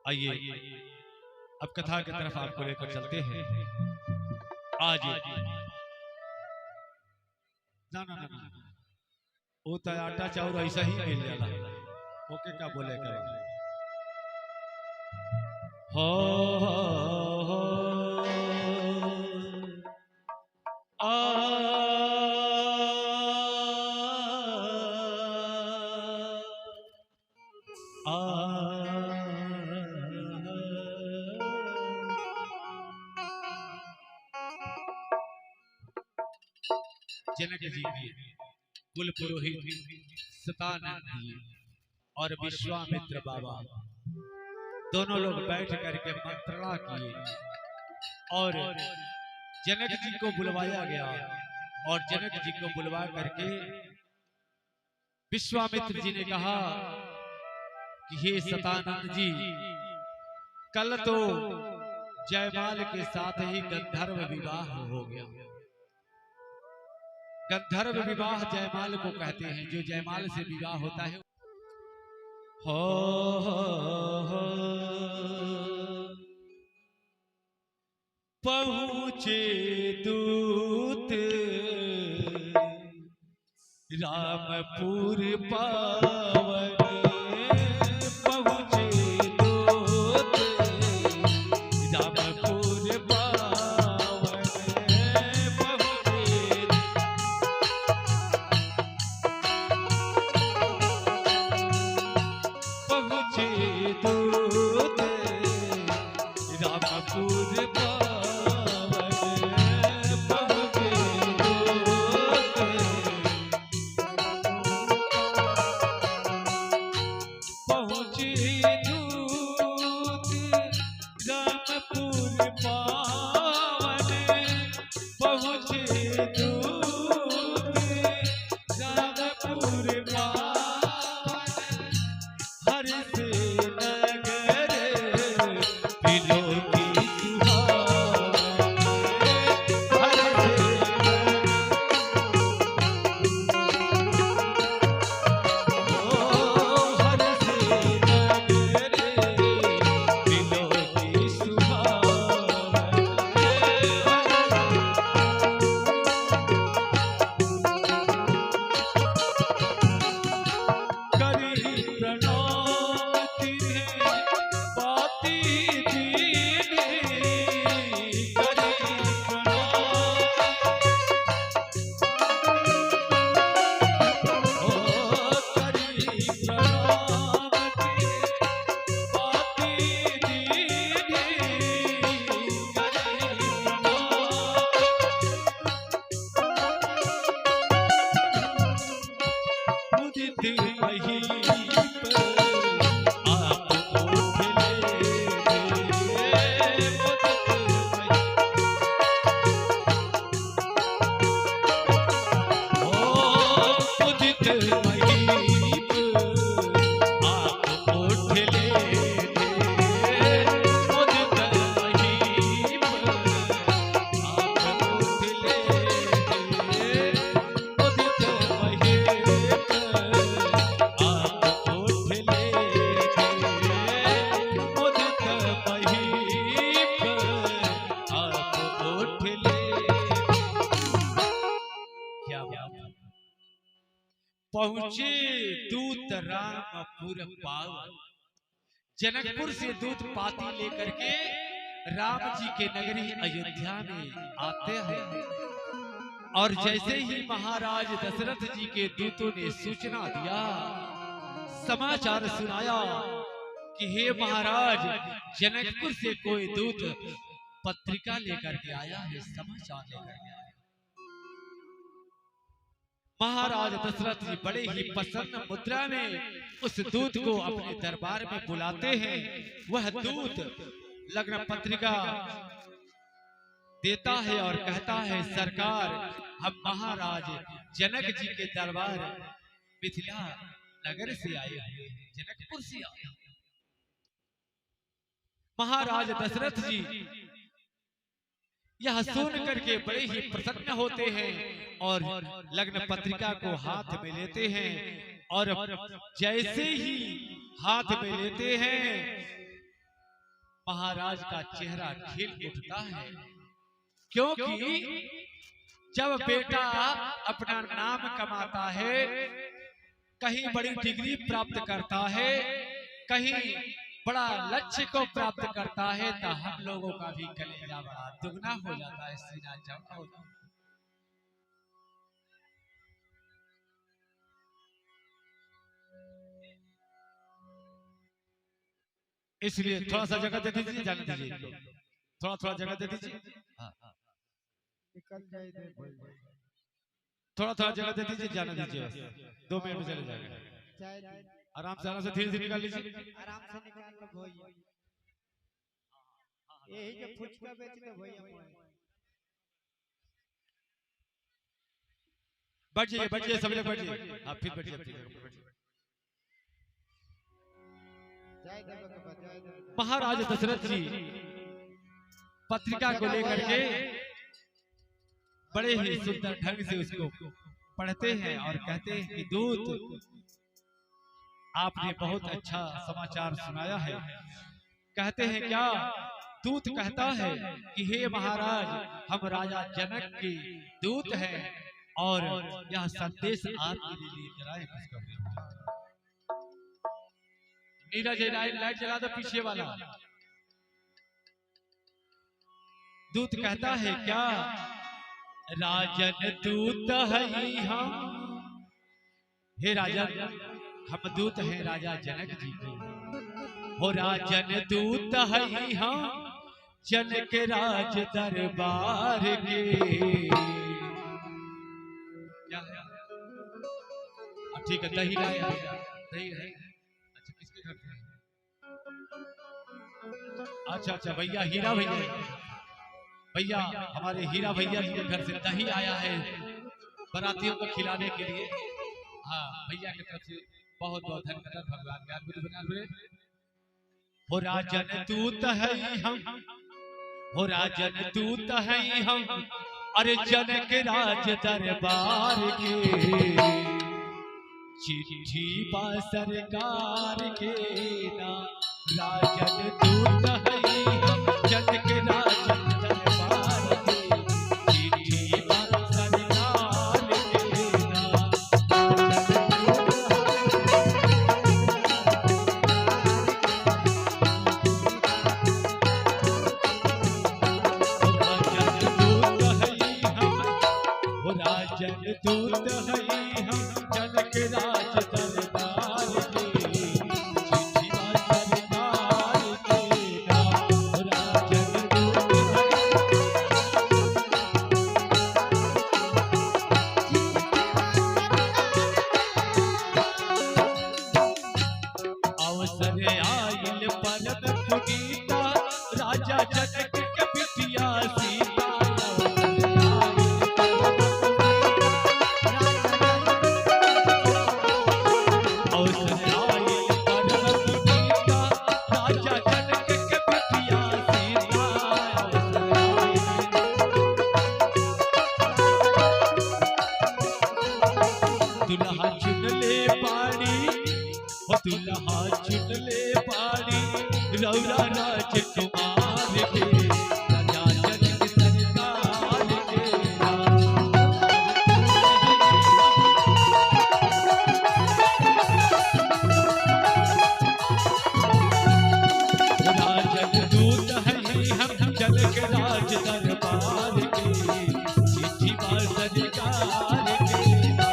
आइए अब कथा की तरफ आपको लेकर चलते हैं। आज ना ना ना ना वो तो आटा चाउर ऐसा ही मिल जाला, ओके क्या बोले कर हो हो जनक जी के कुल पुरोहित सतानंद जी और विश्वामित्र बाबा दोनों लोग बैठ करके मंत्रणा किए और जनक जी को बुलवाया गया। और जनक जी को बुलवा करके विश्वामित्र जी ने कहा कि हे सतानंद जी, कल तो जयमाल के साथ ही गंधर्व विवाह हो गया। गंधर्व विवाह जयमाल को कहते हैं, जो जयमाल से विवाह होता है। हो पहुँचे दूत रामपुर पावन, पहुँचे दूत रामपुर पावन, पहुँचे दूत रामपुर पावन। पहुंचे दूत रामपुर पावन, जनकपुर से दूत पाती लेकर के राम जी के नगरी अयोध्या में आते हैं। और जैसे ही महाराज दशरथ जी के दूतों ने सूचना दिया, समाचार सुनाया कि हे महाराज, जनकपुर से कोई दूत पत्रिका लेकर के आया है, समाचार लेकर के आया। महाराज दशरथ जी बड़े ही प्रसन्न मुद्रा में उस दूत को अपने दरबार में बुलाते हैं। वह दूत लग्न पत्रिका देता है और कहता है, सरकार, हम महाराज जनक जी के दरबार मिथिला नगर से आए हुए हैं, जनकपुर से आए हैं। महाराज दशरथ जी यह सुन करके बड़े ही प्रसन्न होते हैं और लग्न पत्रिका को हाथ में लेते हैं। और जैसे ही हाथ में लेते हैं, महाराज का चेहरा खिल उठता है, क्योंकि जब बेटा अपना नाम कमाता है, कहीं बड़ी डिग्री प्राप्त करता है, कहीं बड़ा लक्ष्य को प्राप्त करता है, तो हम लोगों का भी कलेजा बड़ा दुगना हो जाता है, सीना चौड़ा हो जाता है। इसलिए थोड़ा सा जगह दे दीजिए, जाने दीजिए, थोड़ा थोड़ा जगह दे दीजिए, थोड़ा थोड़ा जगह दे दीजिए, जाने दीजिए, 2 मिनट में चले जाएगा। आराम से धीरे धीरे निकाल लीजिए, आराम से निकाल लो भैया, यही जो फुचका बेचते भैया। बैठिए सब लोग बैठिए, आप फिर बैठिए। महाराज दशरथ जी पत्रिका को लेकर के बड़े ही सुंदर ढंग से उसको पढ़ते हैं और कहते हैं कि दूत, आपने बहुत अच्छा समाचार सुनाया है। कहते हैं क्या? दूत कहता है कि हे महाराज, हम राजा जनक के दूत हैं और यह संदेश आपके लिए लेकर आए। नीरज लाइट जला दो पीछे वाला। दूत कहता है क्या? राजन दूत है हम, हे राजन हम दूत हैं राजा जनक जी के। हो राजन दूत है हम, जनक राज दरबार के। क्या है? ठीक है, दही लाया, दही है। अच्छा, किसके घर से? अच्छा भैया, हीरा भैया हमारे हीरा भैया जी के घर से दही आया है बारातियों को खिलाने के लिए। हाँ, भैया की तरफ से बहुत बहुत धन्यवाद। भगवान ज्ञान बुद्धि बना रहे। हो राजन दूत है हम, हो राजन दूत है हम, अरे जनक राज दरबार के। चिट्ठी बा सरकार के ना, राजन दूत है हम, जनक राज दरबार के। चिट्ठी बा सरकार के ना, राजन दूत है हम, जनक राज दरबार के। चिट्ठी बा सरकार के ना, राजन दूत अवसर आयल परम पुनीता, राजा जनक के बिटिया सीता। दुल्हा चुन ले पानी, हो दुल्हा चुन ले पानी, रौरा राजकुमार के। राजा जनक सरकार के राजन दूत है हम, जनक राज दरबार के। चिट्ठी बा सरकार के ना।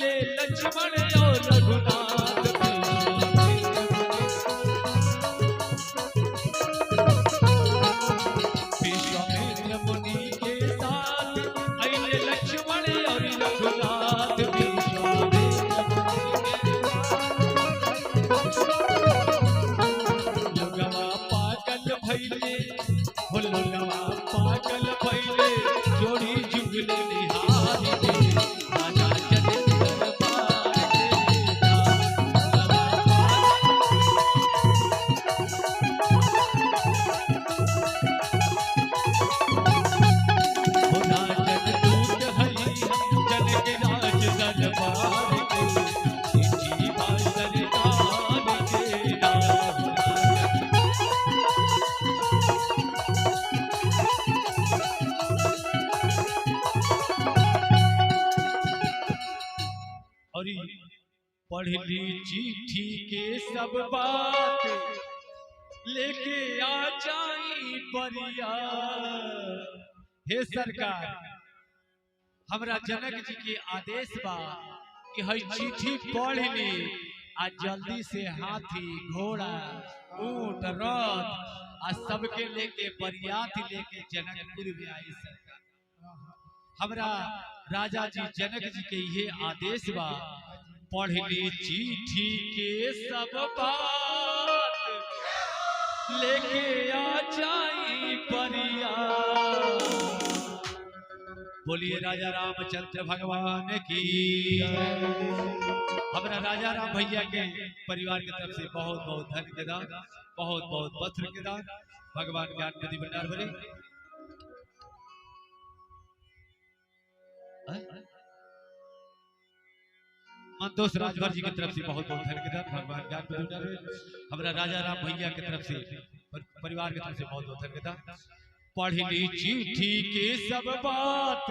अइले लक्ष्मण और रघुनाथ विश्वामित्र मुनि के साथ अइले लक्ष्मण और रघुनाथ लोगवा पागल भइले लोगवा पागल भइले जोड़ी जुगले निहारी के राजा जनक दरबार के राजन दूत हई जनक राज दरबार के चिट्ठी बा सरकार के नाम और पढ़ ली चिट्ठी के सब बात लेके आ जाई परिया हे सरकार हमरा जनक जी के आदेश बा कि हई चिट्ठी पढ़ ली आ जल्दी से हाथी घोड़ा ऊंट रथ आ सबके लेके बरियात लेके जनकपुर में आई सरकार हमरा राजा जी जनक जी के ये आदेश बा पढ़ ली चिट्ठी के सब बात लेके आ जाई परिया बोलिए राजा रामचंद्र भगवान की हमरा राजा राम भैया के परिवार की तरफ से बहुत बहुत धन्य के दान बहुत बहुत वस्त्र के दान भगवान ज्ञान नदी भंडार भरे मंतोष राजभर जी की तरफ से बहुत बहुत धन्य के दान भगवान ज्ञान नदी भंडार भरे हमरा राजा राम भैया की तरफ से परिवार की तरफ से बहुत बहुत धन्य के दान पढ़ ली चिट्ठी के सब बात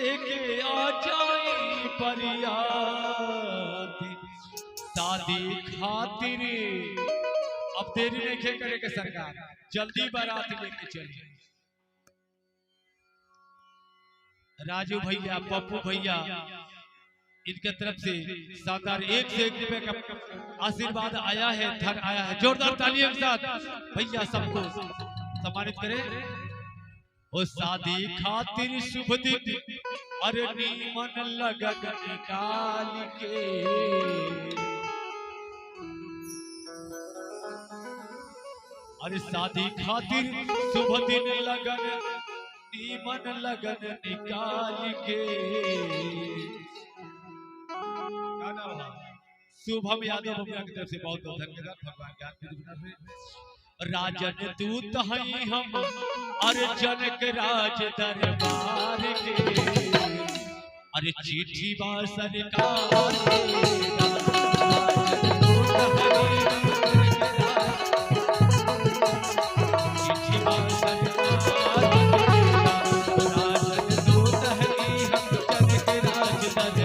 लेके आ जाए परियात शादी खातिर अब देरी नहीं करे के सरकार जल्दी बारात लेके चली राजू भैया पप्पू भैया इनके तरफ से शानदार एक से एक रुपए का आशीर्वाद आया है धन आया है जोरदार तालियों के साथ भैया सबको सम्मानित करें ओ शादी खातिर शुभ दिन अरे नीमन लगन निकाल के अरे शादी खातिर शुभ दिन लगन नीमन लगन निकाल के शुभम यादव भैया की तरफ से बहुत बहुत धन्यवाद भगवान ज्ञान की दुनिया राजन दूत हई हम अरे जनक राज दरबार के अरे चिट्ठी बा सरकार के राजन दूत हई चिट्ठी बा सरकार के राजन दूत हई हम जनक राज दरबार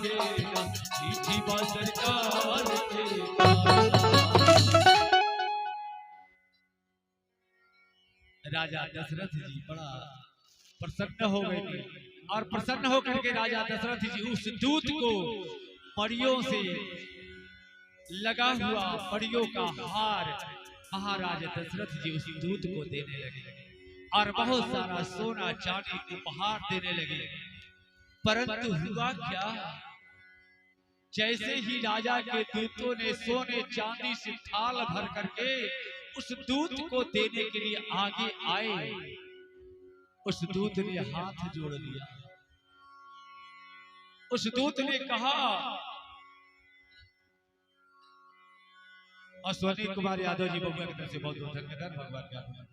के चिट्ठी बा सरकार राजा दशरथ जी बड़ा प्रसन्न हो गए थे और प्रसन्न होकर के राजा दशरथ जी उस दूत को परियों से लगा हुआ परियों का हार महाराजा दशरथ जी उस दूत को देने लगे और बहुत सारा सोना चांदी उपहार देने लगे परंतु हुआ क्या जैसे ही राजा के दूतों ने सोने चांदी से थाल भर करके उस दूत को देने के लिए आगे आए उस दूत ने हाथ जोड़ लिया उस दूत ने कहा अश्वनी कुमार यादव जी बबुआ की तरफ से बहुत बहुत धन्यवाद भगवान का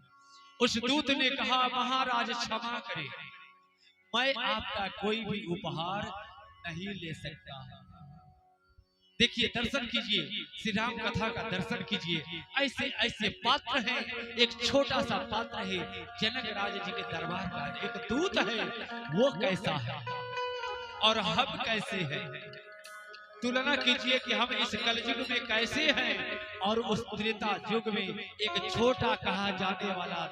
उस दूत ने कहा महाराज क्षमा करें मैं आपका कोई भी उपहार नहीं ले सकता देखिए दर्शन कीजिए श्री राम कथा का दर्शन कीजिए ऐसे ऐसे पात्र हैं एक छोटा सा पात्र है जनक राज जी के दरबार का एक दूत है वो कैसा है और हम कैसे हैं तुलना कीजिए कि हम इस कलयुग में कैसे हैं और उस त्रेता युग में एक छोटा कहा जाने वाला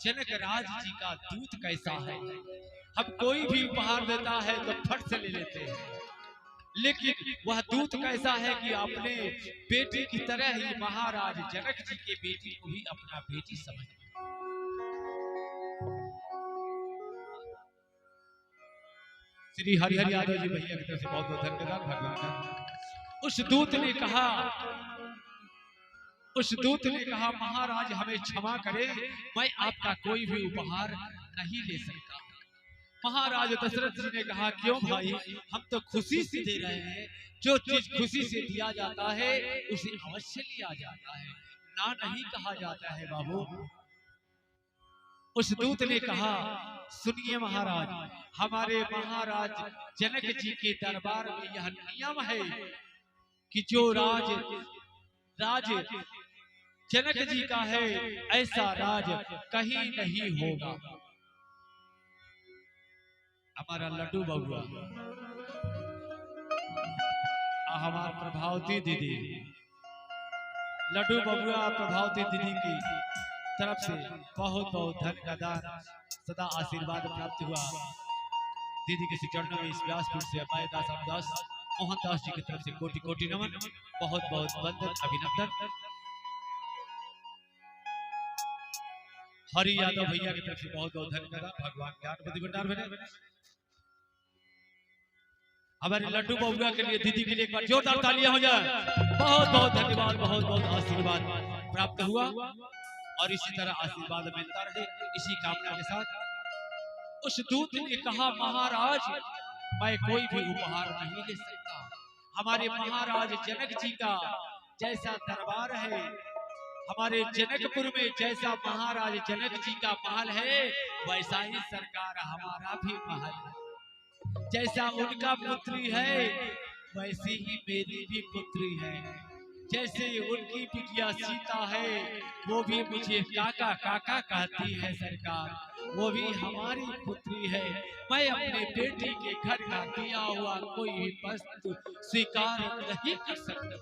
जनक राज जी का दूत कैसा है। हम कोई भी उपहार देता है तो फट से ले लेते हैं, लेकिन वह दूत कैसा है कि अपने बेटी की तरह ही महाराज जनक जी के बेटी को भी अपना बेटी समझ। श्री हरिहर यादव जी भैया की तरफ से बहुत बहुत धन्यवाद। भगवान उस दूत ने कहा महाराज हमें क्षमा करें, मैं आपका कोई भी उपहार नहीं ले सकता। महाराज दशरथ जी ने कहा क्यों भाई, हम तो खुशी से दे रहे हैं, जो चीज खुशी से दिया जाता है उसे अवश्य लिया जाता है, ना नहीं कहा जाता है बाबू। उस दूत ने कहा सुनिए महाराज, हमारे महाराज जनक जी के दरबार में यह नियम है कि जो राज जनक जी का है ऐसा राज कहीं नहीं होगा। हमारा लड्डू बबुआ, हमारा प्रभावती दीदी, लड्डू बबुआ प्रभावती दीदी की तरफ से बहुत बहुत धन का दान सदा आशीर्वाद प्राप्त हुआ। दीदी के चरणों में इस व्यासपीठ से अपाय दास रामदास मोहनदास जी की तरफ से कोटि कोटि नमन, बहुत बहुत वंदन अभिनंदन। हरि यादव भैया की तरफ से बहुत बहुत धन्यवाद। भगवान ज्ञान बुद्धि भंडार बने। हमारे लड्डू बबुआ के लिए, दीदी के लिए एक बार जोरदार तालियां हो जाए। बहुत बहुत धन्यवाद, बहुत बहुत आशीर्वाद प्राप्त हुआ और इसी तरह आशीर्वाद मिलता रहे, इसी कामना के साथ। उस दूत ने कहा महाराज मैं कोई भी उपहार नहीं ले सकता, हमारे महाराज जनक जी का जैसा दरबार है, हमारे जनकपुर में जैसा महाराज जनक जी का महल है वैसा ही सरकार हमारा भी महल है। जैसा उनका पुत्री है वैसी ही मेरी भी पुत्री है। जैसे उनकी बिटिया सीता है वो भी मुझे काका काका कहती है सरकार, वो भी हमारी पुत्री है। मैं अपने बेटी के घर का दिया हुआ कोई भी वस्तु स्वीकार नहीं कर सकता।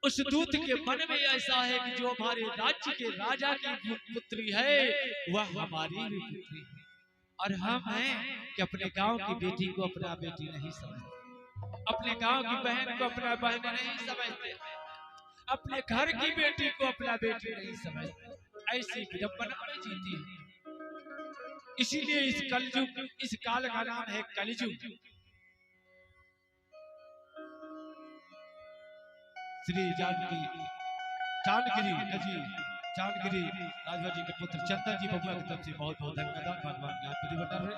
उस दूत के मन में ऐसा है कि जो हमारे राज्य के राजा की पुत्री है वह हमारी भी पुत्री है, और हम हैं कि अपने गांव की बेटी को अपना बेटी नहीं समझते, अपने गांव की बहन को अपना बहन नहीं समझते, अपने घर की बेटी को अपना बेटी नहीं समझते, ऐसी विडंबना में जीती है। इसीलिए इस कलयुग, इस काल का नाम है कलयुग। श्री चांदगिरी राजभर जी के पुत्र चंदन जी बबुआ की तरफ से बहुत बहुत धन्यवाद। भगवान ज्ञान बुद्धि भंडार में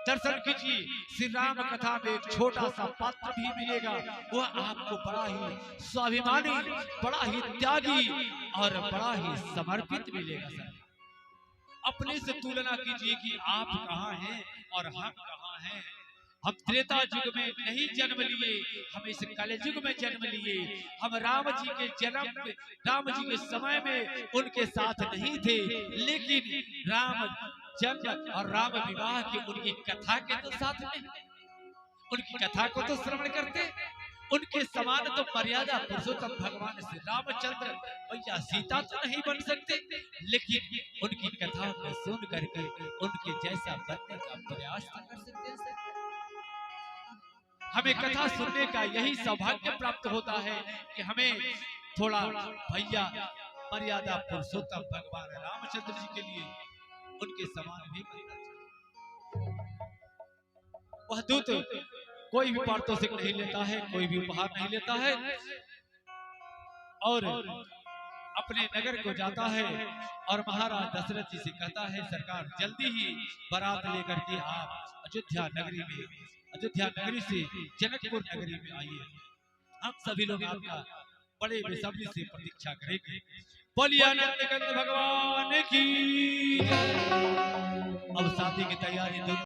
दर्शन कीजिए। श्री राम कथा में एक छोटा सा पात्र भी मिलेगा, वह आपको बड़ा ही स्वाभिमानी, बड़ा ही त्यागी और बड़ा ही समर्पित मिलेगा। सर अपने से तुलना कीजिए कि आप कहाँ हैं और हम कहाँ हैं। हम त्रेता युग में नहीं जन्म लिए, हम इस कलयुग में जन्म लिए। हम राम जी के समय में उनके साथ नहीं थे, लेकिन राम जन्म और राम विवाह की उनकी कथा के तो साथ में, उनकी कथा को तो श्रवण करते। उनके समान तो मर्यादा पुरुषोत्तम भगवान श्री रामचंद्र भैया सीता तो नहीं बन सकते, लेकिन उनकी कथा को सुन करके उनके जैसा बनने का प्रयास कर सकते हैं। हमें कथा सुनने का यही सौभाग्य प्राप्त होता है कि हमें थोड़ा भैया मर्यादा पुरुषोत्तम भगवान रामचंद्र जी के लिए उनके समान भी बनना चाहिए। वह दूत कोई भी पारितोषिक नहीं लेता है, कोई भी उपहार नहीं लेता है, और अपने नगर को जाता है और महाराज दशरथ जी से कहता है सरकार जल्दी ही बारात लेकर के आप अयोध्या नगरी से जनकपुर नगरी में आइए। हम सभी लोग आपका बड़े बेसब्री से प्रतीक्षा करेंगे। बोलिए आनंद कंद भगवान की। अब शादी की तैयारी